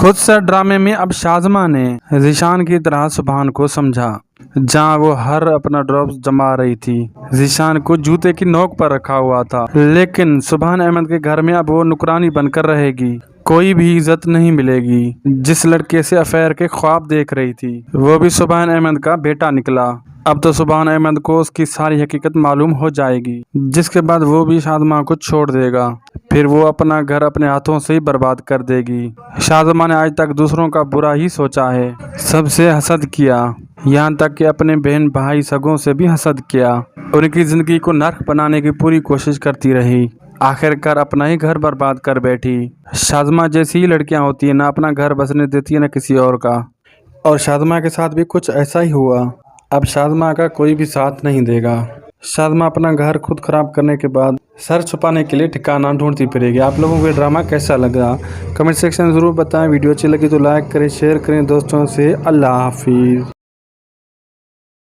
खुद से ड्रामे में अब शाज़मा ने ज़ीशान की तरह सुबहान को समझा। जहाँ वो हर अपना ड्रॉप्स जमा रही थी, ज़ीशान को जूते की नोक पर रखा हुआ था। लेकिन सुबहान अहमद के घर में अब वो नुकरानी बनकर रहेगी, कोई भी इज्जत नहीं मिलेगी। जिस लड़के से अफेयर के ख्वाब देख रही थी वो भी सुबहान अहमद का बेटा निकला। अब तो सुबहान अहमद को उसकी सारी हकीकत मालूम हो जाएगी, जिसके बाद वो भी शाज़मा को छोड़ देगा। फिर वो अपना घर अपने हाथों से ही बर्बाद कर देगी। शाज़मा ने आज तक दूसरों का बुरा ही सोचा है, सबसे हसद किया, यहाँ तक कि अपने बहन भाई सगों से भी हसद किया। उनकी ज़िंदगी को नर्क बनाने की पूरी कोशिश करती रही। आखिरकार अपना ही घर बर्बाद कर बैठी। शाज़मा जैसी ही लड़कियां होती हैं, ना अपना घर बसने देती है ना किसी और का। और शाज़मा के साथ भी कुछ ऐसा ही हुआ। अब शाज़मा का कोई भी साथ नहीं देगा। शाज़मा अपना घर खुद खराब करने के बाद सर छुपाने के लिए ठिकाना ढूंढती फिरेगी। आप लोगों को ये ड्रामा कैसा लगा कमेंट सेक्शन में ज़रूर बताएं। वीडियो अच्छी लगी तो लाइक करें, शेयर करें दोस्तों से। अल्लाह हाफिज़।